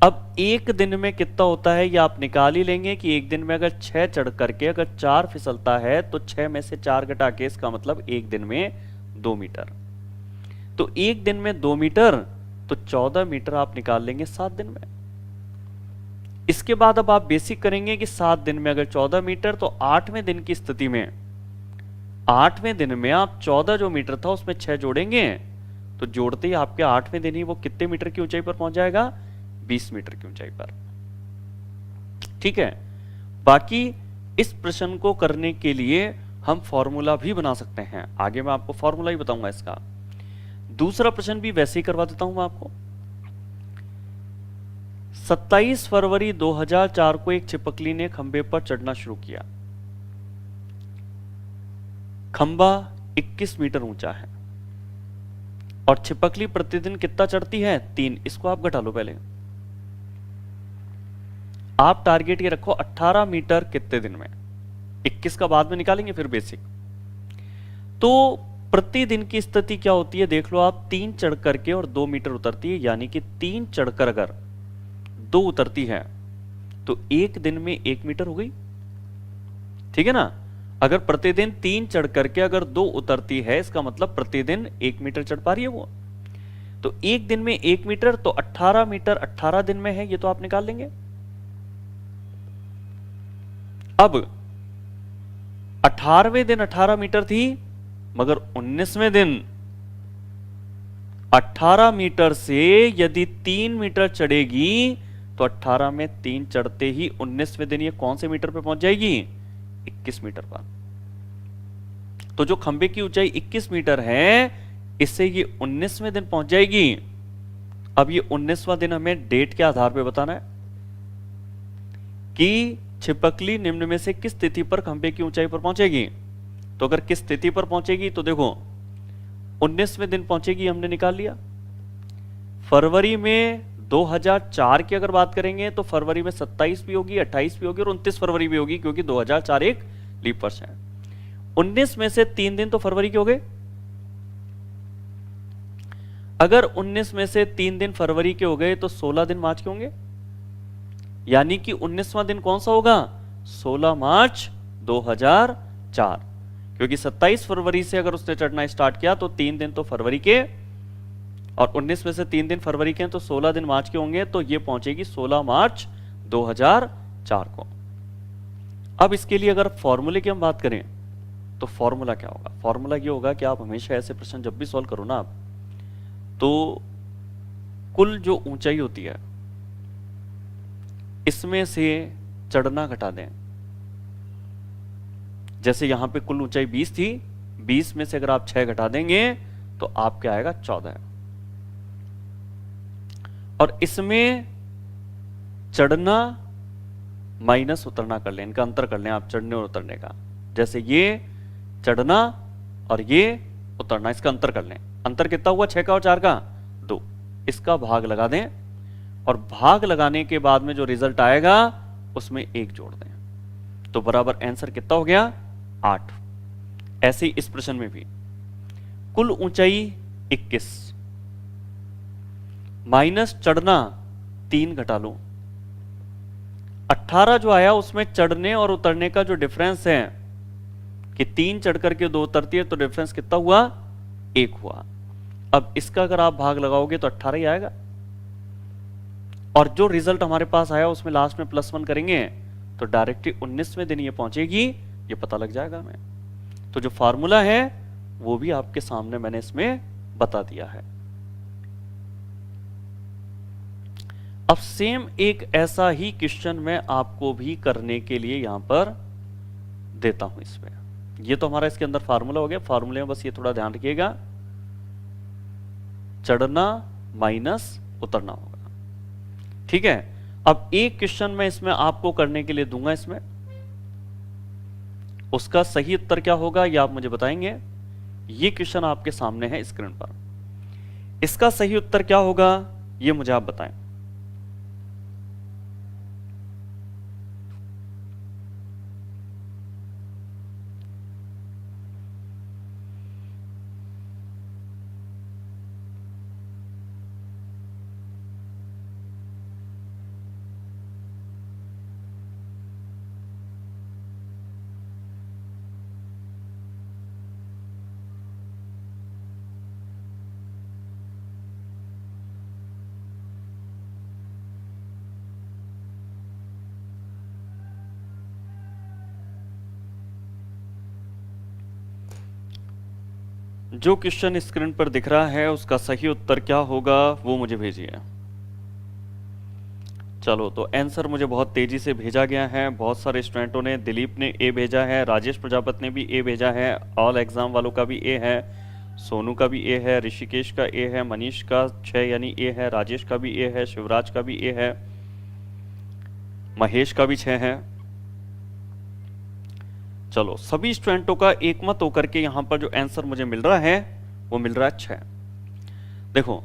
अब एक दिन में कितना होता है ये आप निकाल ही लेंगे कि एक दिन में अगर 6 चढ़ करके अगर 4 फिसलता है तो 6 में से 4 घटा के इसका मतलब एक दिन में 2 मीटर। तो एक दिन में 2 मीटर तो 14 मीटर आप निकाल लेंगे 7 दिन में। इसके बाद अब आप बेसिक करेंगे कि 7 दिन में अगर 14 मीटर तो 8वें दिन की स्थिति में 8वें दिन में आप 14 जो मीटर था उसमें 6 जोड़ेंगे तो जोड़ते ही आपके 8वें दिन ही वो कितने मीटर की ऊंचाई पर पहुंच जाएगा? 20 मीटर की ऊंचाई पर। ठीक है। बाकी इस प्रश्न को करने के लिए हम फॉर्मूला भी बना सकते हैं, आगे मैं आपको फॉर्मूला ही बताऊंगा इसका। दूसरा प्रश्न भी वैसे ही करवा देता हूं मैं आपको। 27 फरवरी 2004 को एक छिपकली ने खंबे पर चढ़ना शुरू किया। खंबा 21 मीटर ऊंचा है और छिपकली प्रतिदिन कितना चढ़ती है? 3। इसको आप घटा लो पहले। आप टारगेट ये रखो 18 मीटर कितने दिन में, 21 का बाद में निकालेंगे फिर बेसिक। तो प्रतिदिन की स्थिति क्या होती है देख लो आप, 3 चढ़ करके और 2 मीटर उतरती है, यानी कि 3 चढ़कर अगर 2 उतरती है तो एक दिन में 1 मीटर हो गई। ठीक है ना। अगर प्रतिदिन 3 चढ़ करके अगर 2 उतरती है इसका मतलब प्रतिदिन 1 मीटर चढ़ पा रही है वो, तो एक दिन में 1 मीटर तो 18 मीटर 18 दिन में है, ये तो आप निकाल लेंगे। अब 18वें दिन 18 मीटर थी मगर 19वें दिन 18 मीटर से यदि 3 मीटर चढ़ेगी तो 18 में 3 चढ़ते ही 19वें दिन ये कौन से मीटर पे पहुंच जाएगी? 21 मीटर पर। तो जो खंबे की ऊंचाई 21 मीटर है इससे ये 19वें दिन पहुंच जाएगी। अब ये 19वां दिन हमें डेट के आधार पे बताना है कि छिपकली निम्न में से किस स्थिति पर खंबे की ऊंचाई पर पहुंचेगी। तो अगर किस स्थिति पर पहुंचेगी तो देखो 19वें दिन पहुंचेगी, हमने निकाल लिया। फरवरी में 2004 की अगर बात करेंगे तो फरवरी में 27 भी होगी, 28 भी होगी और 29 फरवरी भी होगी क्योंकि 2004 एक लीप वर्ष है। 19 में से 3 दिन तो फरवरी के हो गए, अगर 19 में से 3 दिन फरवरी के हो गए तो 16 दिन मार्च के होंगे, यानी कि 19वां दिन कौन सा होगा? 16 मार्च 2004, क्योंकि 27 फरवरी से अगर उसने चढ़ना स्टार्ट किया तो 3 दिन तो फरवरी के, और 19 में से 3 दिन फरवरी के हैं तो 16 दिन मार्च के होंगे, तो ये पहुंचेगी 16 मार्च 2004 को। अब इसके लिए अगर फॉर्मूले की हम बात करें तो फॉर्मूला क्या होगा? फॉर्मूला ये होगा कि आप हमेशा ऐसे प्रश्न जब भी सॉल्व करो ना आप, तो कुल जो ऊंचाई होती है इसमें से चढ़ना घटा दें। जैसे यहां पे कुल ऊंचाई 20 थी, 20 में से अगर आप 6 घटा देंगे तो आपके आएगा 14, और इसमें चढ़ना माइनस उतरना कर लें, इनका अंतर कर लें आप, चढ़ने और उतरने का। जैसे ये चढ़ना और ये उतरना, इसका अंतर कर लें। अंतर कितना हुआ? 6 का और 4 का 2, इसका भाग लगा दें, और भाग लगाने के बाद में जो रिजल्ट आएगा उसमें 1 जोड़ दें, तो बराबर आंसर कितना हो गया? 8। ऐसे ही इस प्रश्न में भी कुल ऊंचाई 21 माइनस चढ़ना 3 घटा लो, 18 जो आया उसमें चढ़ने और उतरने का जो डिफरेंस है कि 3 चढ़ करके 2 उतरती है, तो डिफरेंस कितना हुआ? 1 हुआ। अब इसका अगर आप भाग लगाओगे तो 18 ही आएगा, और जो रिजल्ट हमारे पास आया उसमें लास्ट में +1 करेंगे तो डायरेक्टली 19वें दिन ये पहुंचेगी, ये पता लग जाएगा हमें। तो जो फार्मूला है वो भी आपके सामने मैंने इसमें बता दिया है। अब सेम एक ऐसा ही क्वेश्चन मैं आपको भी करने के लिए यहां पर देता हूं इसमें। ये तो हमारा इसके अंदर फार्मूला हो गया, फार्मूले में बस ये थोड़ा ध्यान रखिएगा, चढ़ना माइनस उतरना होगा, ठीक है। अब एक क्वेश्चन मैं इसमें आपको करने के लिए दूंगा, इसमें उसका सही उत्तर क्या होगा ये आप मुझे बताएंगे। ये क्वेश्चन आपके सामने है स्क्रीन पर, इसका सही उत्तर क्या होगा ये मुझे आप बताएं। जो क्वेश्चन स्क्रीन पर दिख रहा है उसका सही उत्तर क्या होगा वो मुझे भेजिए। चलो, तो आंसर मुझे बहुत तेजी से भेजा गया है, बहुत सारे स्टूडेंटों ने, दिलीप ने ए भेजा है, राजेश प्रजापति ने भी ए भेजा है, ऑल एग्जाम वालों का भी ए है, सोनू का भी ए है, ऋषिकेश का ए है, मनीष का 6 यानी ए है, राजेश का भी ए है, शिवराज का भी ए है, महेश का भी 6 है। चलो, सभी स्टूडेंटों का एकमत होकर के यहां पर जो आंसर मुझे मिल रहा है वो मिल रहा है 6। देखो,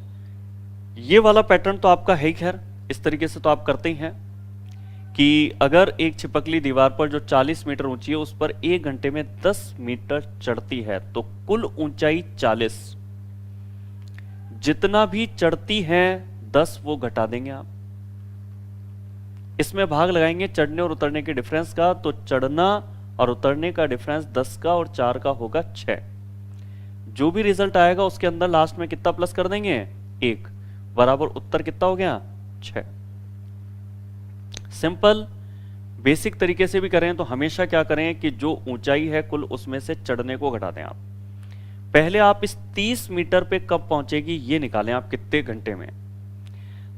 ये वाला पैटर्न तो आपका है ही, खैर इस तरीके से तो आप करते ही हैं कि अगर एक छिपकली दीवार पर जो 40 मीटर ऊंची है उस पर 1 घंटे में 10 मीटर चढ़ती है तो कुल ऊंचाई 40, जितना भी चढ़ती है 10 वो घटा देंगे आप, इसमें भाग लगाएंगे चढ़ने और उतरने के डिफरेंस का, तो चढ़ना और उतरने का डिफरेंस 10 का और 4 का होगा 6। जो भी रिजल्ट आएगा उसके अंदर लास्ट में कितना प्लस कर देंगे? 1, बराबर उत्तर कितना हो गया? 6। सिंपल बेसिक तरीके से भी करें तो हमेशा क्या करें कि जो ऊंचाई है कुल उसमें से चढ़ने को घटा दें आप। पहले आप इस 30 मीटर पे कब पहुंचेगी ये निकालें आप, कितने घंटे में।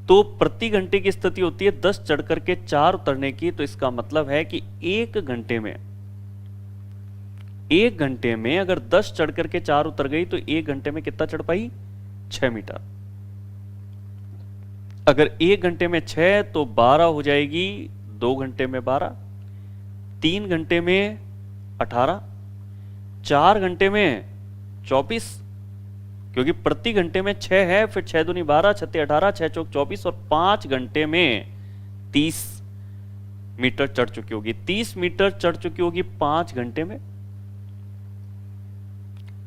तो प्रति घंटे की स्थिति होती है 10 चढ़ करके 4 उतरने की, तो इसका मतलब है कि 1 घंटे में अगर 10 चढ़ करके 4 उतर गई तो 1 घंटे में कितना चढ़ पाई? 6 मीटर। अगर 1 घंटे में 6 तो 12 हो जाएगी, 2 घंटे में 12, 3 घंटे में 18, 4 घंटे में 24, क्योंकि प्रति घंटे में 6 है, फिर 6 दूनी 12, 6 18, 6 चौक 24, और 5 घंटे में 30 मीटर चढ़ चुकी होगी। 30 मीटर चढ़ चुकी होगी 5 घंटे में।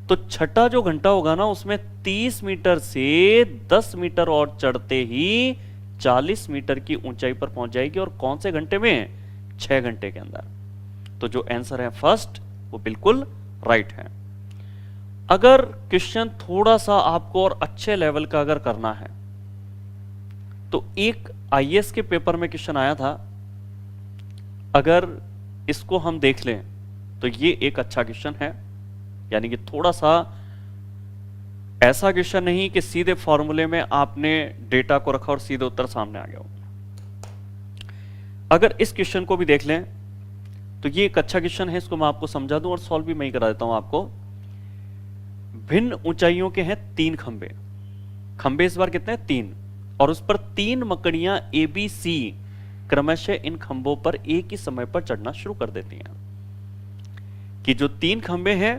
तो छठा जो घंटा होगा ना उसमें 30 मीटर से 10 मीटर और चढ़ते ही 40 मीटर की ऊंचाई पर पहुंच जाएगी। और कौन से घंटे में? 6 घंटे के अंदर। तो जो आंसर है फर्स्ट वो बिल्कुल राइट है। अगर क्वेश्चन थोड़ा सा आपको और अच्छे लेवल का अगर करना है तो एक आईएएस के पेपर में क्वेश्चन आया था, अगर इसको हम देख लें तो ये एक अच्छा क्वेश्चन है। यानी कि थोड़ा सा ऐसा क्वेश्चन नहीं कि सीधे फॉर्मूले में आपने डेटा को रखा और सीधे उत्तर सामने आ गया हो। अगर इस क्वेश्चन को भी देख लें तो ये एक अच्छा क्वेश्चन है, इसको मैं आपको समझा दूं और सॉल्व भी मैं ही करा देता हूं आपको। भिन्न ऊंचाइयों के हैं 3 खंबे। खंबे इस बार कितने हैं? 3। और उस पर 3 मकड़ियां ए बी सी क्रमशः इन खंभों पर एक ही समय पर चढ़ना शुरू कर देती हैं। कि जो 3 खंबे हैं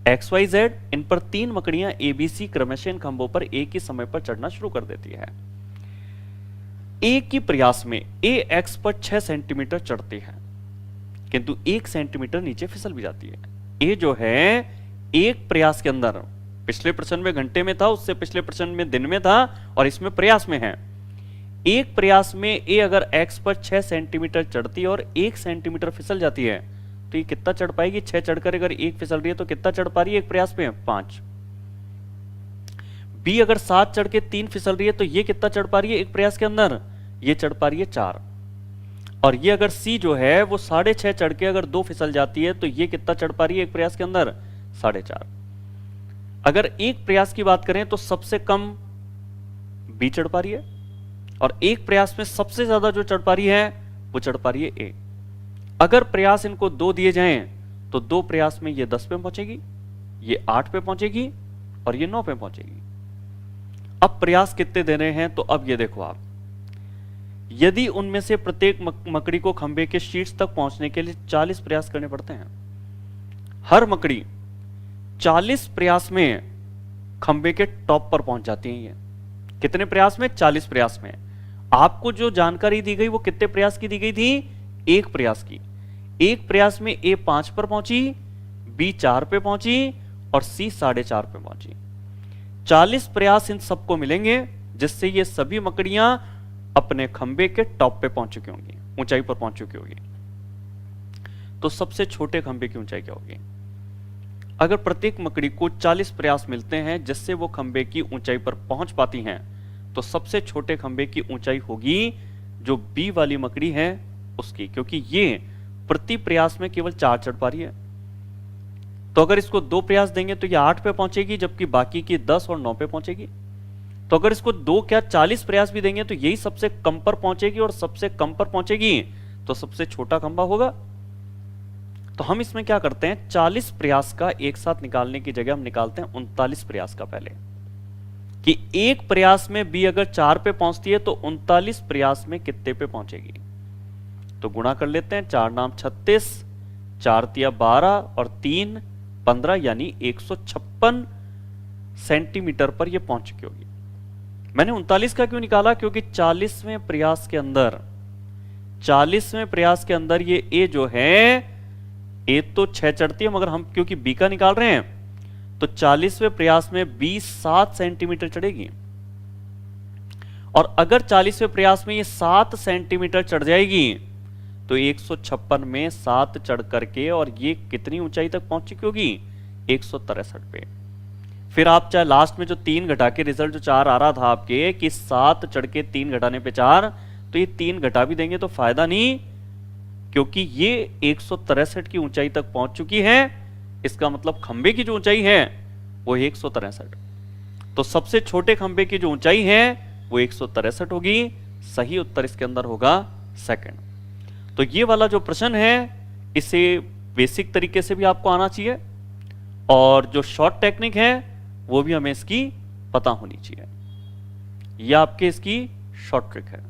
एक्स वाई जेड, इन पर 3 मकड़ियां ए बी सी क्रमशः इन खंभों पर एक ही समय पर चढ़ना शुरू कर देती है। एक ही प्रयास में ए एक्स पर 6 सेंटीमीटर चढ़ती है किंतु 1 सेंटीमीटर नीचे फिसल भी जाती है। ए जो है एक प्रयास के अंदर, पिछले प्रश्न में घंटे में था, उससे पिछले प्रश्न में दिन में था और इसमें प्रयास में है। एक प्रयास में ए अगर एक्स पर 6 सेंटीमीटर चढ़ती है और 1 सेंटीमीटर फिसल जाती है तो ये कितना चढ़ पाएगी? 6 चढ़कर अगर 1 फिसल रही है तो कितना चढ़ पा रही है एक प्रयास में? 5। बी अगर 7 चढ़ के 3 फिसल रही है तो ये कितना चढ़ पा रही है एक प्रयास के अंदर? ये चढ़ पा रही है 4। और ये अगर सी जो है वो 6.5 चढ़ के अगर 2 फिसल जाती है तो ये कितना चढ़ पा रही है एक प्रयास के अंदर? 4.5। अगर एक प्रयास की बात करें तो सबसे कम बी चढ़ पा रही है और एक प्रयास में सबसे ज्यादा जो चढ़ पा रही है वो चढ़ पा रही है ए। अगर प्रयास इनको 2 दिए जाएं तो 2 प्रयास में ये 10 पे पहुंचेगी, ये 8 पे पहुंचेगी और ये 9 पे पहुंचेगी। अब प्रयास कितने देने हैं तो अब ये देखो आप, यदि उनमें से प्रत्येक मकड़ी को खंबे के शीर्ष तक पहुंचने के लिए 40 प्रयास करने पड़ते हैं। हर मकड़ी 40 प्रयास में खंबे के टॉप पर पहुंच जाती है। ये कितने प्रयास में? 40 प्रयास में। आपको जो जानकारी दी गई वो कितने प्रयास की दी गई थी? एक प्रयास की। एक प्रयास में ए 5 पर पहुंची, बी 4 पे पहुंची और सी 4.5 पे पहुंची। 40 प्रयास इन सबको मिलेंगे जिससे ये सभी मकड़ियां अपने खंबे के टॉप पे पहुंच चुकी होंगी, ऊंचाई पर पहुंच चुकी होगी। तो सबसे छोटे खंबे की ऊंचाई क्या होगी? अगर प्रत्येक मकड़ी को 40 प्रयास मिलते हैं जिससे वो खंबे की ऊंचाई पर पहुंच पाती हैं तो सबसे छोटे खंबे की ऊंचाई होगी जो बी वाली मकड़ी है उसकी, क्योंकि ये प्रति प्रयास में केवल 4 चढ़ पा रही है। तो अगर इसको 2 प्रयास देंगे तो ये 8 पे पहुंचेगी जबकि बाकी की 10 और 9 पे पहुंचेगी। तो अगर इसको 2 क्या 40 प्रयास भी देंगे तो यही सबसे कम पर पहुंचेगी और सबसे कम पर पहुंचेगी तो सबसे छोटा खंबा होगा। तो हम इसमें क्या करते हैं, 40 प्रयास का एक साथ निकालने की जगह हम निकालते हैं 39 प्रयास का पहले, कि एक प्रयास में बी अगर 4 पे पहुंचती है तो 39 प्रयास में कितने पे पहुंचेगी। तो गुणा कर लेते हैं, 4 नाम 36, 4 तिया 12 और 3 15 यानी 156 सेंटीमीटर पर यह पहुंच चुकी होगी। मैंने 39 का क्यों निकाला? क्योंकि 40वें प्रयास के अंदर ये ए जो है, ए तो 6 चढ़ती है मगर हम क्योंकि बी का निकाल रहे हैं तो 40वें प्रयास में बी 7 सेंटीमीटर चढ़ेगी। और अगर 40वें प्रयास में ये 7 सेंटीमीटर चढ़ जाएगी तो 156 में 7 चढ़ करके और ये कितनी ऊंचाई तक पहुंच चुकी होगी? 163 पे। फिर आप चाहे लास्ट में जो 3 घटा के रिजल्ट जो 4 आ रहा था आपके कि 7 चढ़ के 3 घटाने पे 4, तो ये 3 घटा भी देंगे तो फायदा नहीं, क्योंकि ये 163 की ऊंचाई तक पहुंच चुकी है। इसका मतलब खंबे की जो ऊंचाई है वो 163। तो सबसे छोटे खंबे की जो ऊंचाई है वो 163 होगी। सही उत्तर इसके अंदर होगा सेकंड। तो ये वाला जो प्रश्न है इसे बेसिक तरीके से भी आपको आना चाहिए और जो शॉर्ट टेक्निक है वो भी हमें इसकी पता होनी चाहिए। ये आपके इसकी शॉर्ट ट्रिक है।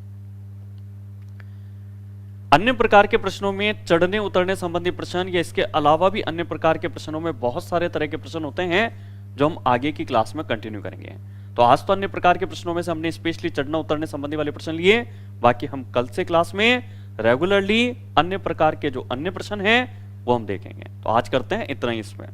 अन्य प्रकार के प्रश्नों में चढ़ने उतरने संबंधी प्रश्न या इसके अलावा भी अन्य प्रकार के प्रश्नों में बहुत सारे तरह के प्रश्न होते हैं जो हम आगे की क्लास में कंटिन्यू करेंगे। तो आज तो अन्य प्रकार के प्रश्नों में से हमने स्पेशली चढ़ना उतरने संबंधी वाले प्रश्न लिए, बाकी हम कल से क्लास में रेगुलरली अन्य प्रकार के जो अन्य प्रश्न हैं वो हम देखेंगे। तो आज करते हैं इतना ही इसमें।